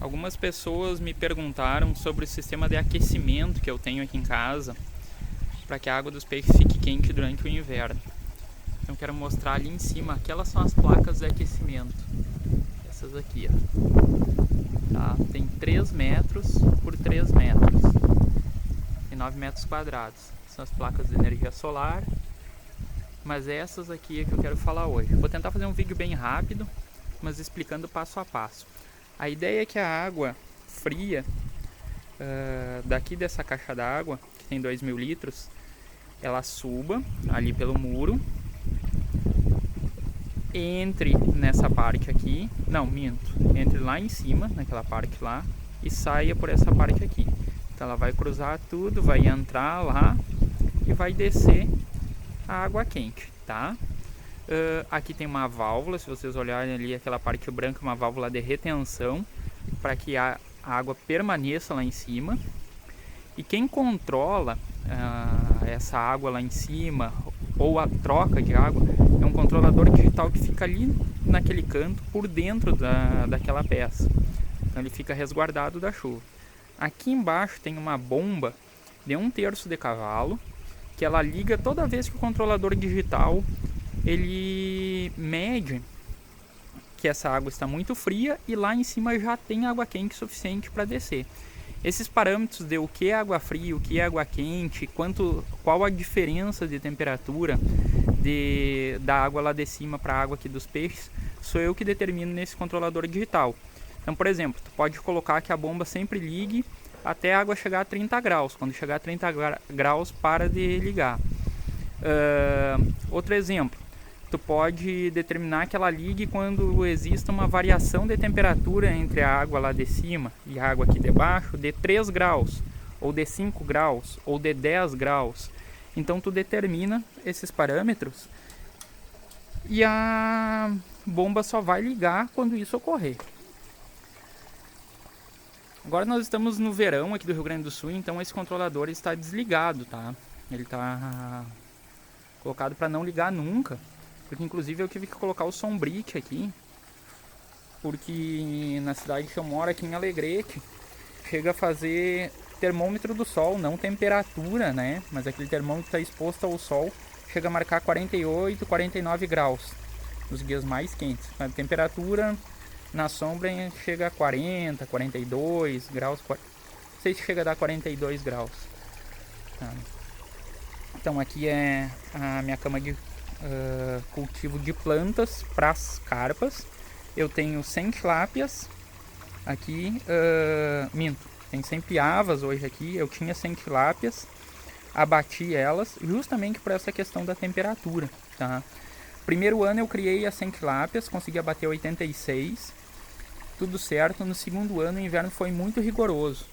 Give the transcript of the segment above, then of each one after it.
Algumas pessoas me perguntaram sobre o sistema de aquecimento que eu tenho aqui em casa para que a água dos peixes fique quente durante o inverno. Então quero mostrar ali em cima, aquelas são as placas de aquecimento. Essas aqui, ó. Tá? Tem 3 metros por 3 metros. Tem 9 metros quadrados. São as placas de energia solar. Mas essas aqui é que eu quero falar hoje. Vou tentar fazer um vídeo bem rápido, mas explicando passo a passo. A ideia é que a água fria daqui dessa caixa d'água, que tem 2.000 litros, ela suba ali pelo muro, entre nessa parte aqui, não, minto, entre lá em cima, naquela parte lá, e saia por essa parte aqui. Então ela vai cruzar tudo, vai entrar lá e vai descer a água quente, tá? Aqui tem uma válvula, se vocês olharem ali aquela parte branca, uma válvula de retenção para que a água permaneça lá em cima. E quem controla essa água lá em cima ou a troca de água é um controlador digital que fica ali naquele canto por dentro daquela peça. Então ele fica resguardado da chuva. Aqui embaixo tem uma bomba de 1/3 de cavalo que ela liga toda vez que o controlador digital ele mede que essa água está muito fria e lá em cima já tem água quente suficiente para descer. Esses parâmetros de o que é água fria, o que é água quente, qual a diferença de temperatura da água lá de cima para a água aqui dos peixes, sou eu que determino nesse controlador digital. Então, por exemplo, tu pode colocar que a bomba sempre ligue até a água chegar a 30 graus. Quando chegar a 30 graus, para de ligar. Outro exemplo, tu pode determinar que ela ligue quando exista uma variação de temperatura entre a água lá de cima e a água aqui de baixo de 3 graus, ou de 5 graus, ou de 10 graus. Então tu determina esses parâmetros e a bomba só vai ligar quando isso ocorrer. Agora nós estamos no verão aqui do Rio Grande do Sul, então esse controlador está desligado, tá? Ele está colocado para não ligar nunca, porque inclusive eu tive que colocar o sombrite aqui, porque na cidade que eu moro, aqui em Alegrete, chega a fazer termômetro do sol, não temperatura, né? Mas aquele termômetro está exposto ao sol, chega a marcar 48, 49 graus nos dias mais quentes. A temperatura na sombra chega a 40, 42 graus, não sei se chega a dar 42 graus. Tá. Então aqui é a minha cama de cultivo de plantas para as carpas. Eu tenho 100 tilápias aqui, minto, tem 100 piavas hoje aqui. Eu tinha 100 tilápias, abati elas justamente por essa questão da temperatura, tá? Primeiro ano eu criei as 100 tilápias, consegui abater 86, tudo certo. No segundo ano o inverno foi muito rigoroso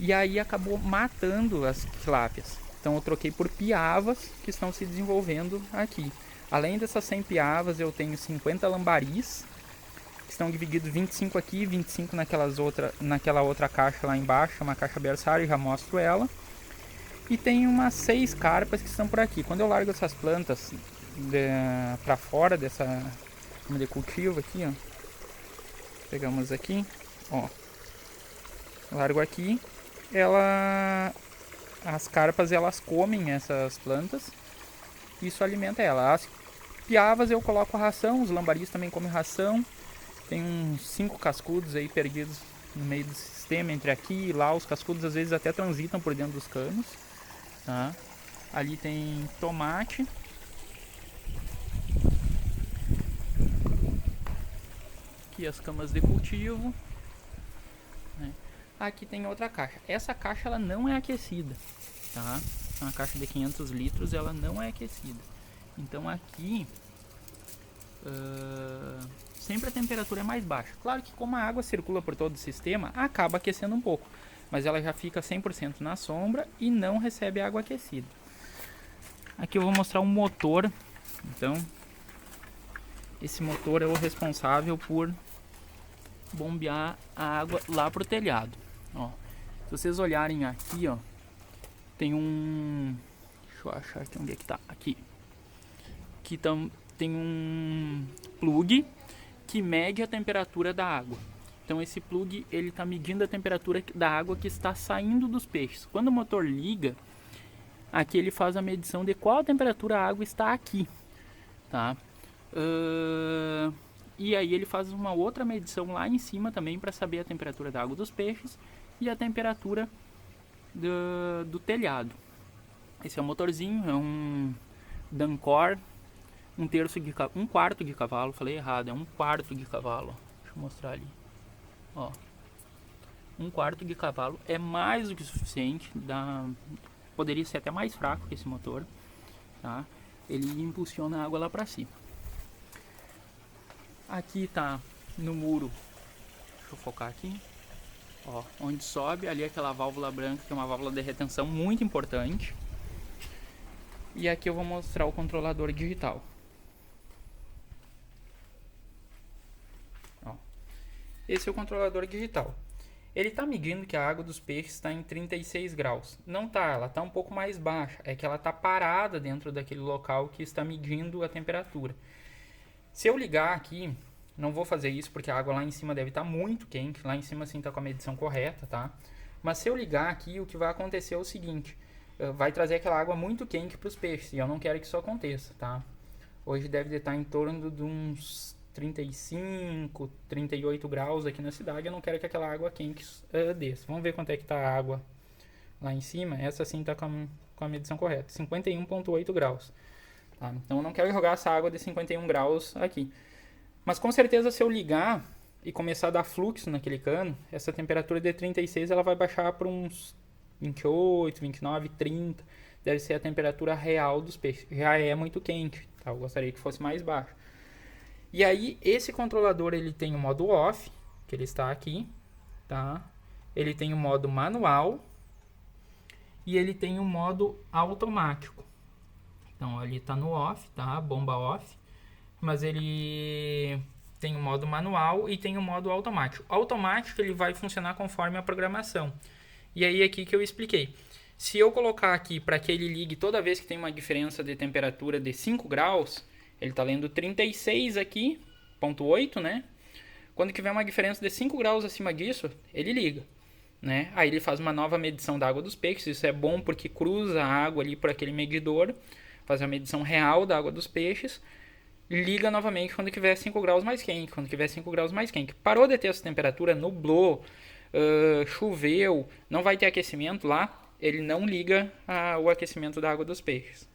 e aí acabou matando as tilápias. Então eu troquei por piavas que estão se desenvolvendo aqui. Além dessas 100 piavas, eu tenho 50 lambaris, que estão divididos 25 aqui, 25 naquela outra caixa lá embaixo, uma caixa berçário, já mostro ela. E tem umas 6 carpas que estão por aqui. Quando eu largo essas plantas para fora dessa de cultivo aqui, ó, pegamos aqui, ó, largo aqui, as carpas elas comem essas plantas, isso alimenta ela. As piavas eu coloco ração, os lambaris também comem ração. Tem uns 5 cascudos aí perdidos no meio do sistema, entre aqui e lá. Os cascudos às vezes até transitam por dentro dos canos, tá? Ali tem tomate. Aqui as camas de cultivo, né? Aqui tem outra caixa. Essa caixa ela não é aquecida, tá? Uma caixa de 500 litros, ela não é aquecida. Então aqui sempre a temperatura é mais baixa. Claro que como a água circula por todo o sistema, acaba aquecendo um pouco, mas ela já fica 100% na sombra e não recebe água aquecida. Aqui eu vou mostrar um motor. Então esse motor é o responsável por bombear a água lá pro telhado. Ó, se vocês olharem aqui, ó, tem um... Deixa eu achar aqui onde é que tá. Aqui tem um plug que mede a temperatura da água. Então esse plug ele está medindo a temperatura da água que está saindo dos peixes. Quando o motor liga, aqui ele faz a medição de qual temperatura a água está aqui, tá? E aí ele faz uma outra medição lá em cima também para saber a temperatura da água dos peixes e a temperatura do telhado. Esse é o motorzinho, é um Dancor, um quarto de cavalo, falei errado, é um quarto de cavalo. Deixa eu mostrar ali. Ó, um quarto de cavalo é mais do que suficiente, poderia ser até mais fraco que esse motor, tá? Ele impulsiona a água lá para cima. Aqui tá no muro, deixa eu focar aqui, ó, onde sobe, ali aquela válvula branca que é uma válvula de retenção muito importante. E aqui eu vou mostrar o controlador digital. Ó, esse é o controlador digital. Ele está medindo que a água dos peixes está em 36 graus. Não está, ela está um pouco mais baixa. É que ela está parada dentro daquele local que está medindo a temperatura. Se eu ligar aqui, não vou fazer isso porque a água lá em cima deve estar muito quente. Lá em cima sim está com a medição correta, tá? Mas se eu ligar aqui, o que vai acontecer é o seguinte. Vai trazer aquela água muito quente para os peixes. E eu não quero que isso aconteça, tá? Hoje deve estar em torno de uns 35, 38 graus aqui na cidade. Eu não quero que aquela água quente desça. Vamos ver quanto é que está a água lá em cima. Essa sim está com a medição correta. 51,8 graus. Tá? Então eu não quero jogar essa água de 51 graus aqui. Mas com certeza se eu ligar e começar a dar fluxo naquele cano, essa temperatura de 36 ela vai baixar para uns 28, 29, 30. Deve ser a temperatura real dos peixes. Já é muito quente. Tá? Eu gostaria que fosse mais baixo. E aí, esse controlador ele tem o modo off, que ele está aqui, tá? Ele tem o modo manual e ele tem o modo automático. Então, ele está no off, tá? Bomba off, mas ele tem o modo manual e tem o modo automático. O automático ele vai funcionar conforme a programação. E aí, aqui que eu expliquei. Se eu colocar aqui para que ele ligue toda vez que tem uma diferença de temperatura de 5 graus... Ele está lendo 36 aqui, 0,8, né? Quando tiver uma diferença de 5 graus acima disso, ele liga, né? Aí ele faz uma nova medição da água dos peixes. Isso é bom porque cruza a água ali por aquele medidor, faz a medição real da água dos peixes, liga novamente quando tiver 5 graus mais quente, quando tiver 5 graus mais quente. Parou de ter essa temperatura, nublou, choveu, não vai ter aquecimento lá, ele não liga o aquecimento da água dos peixes.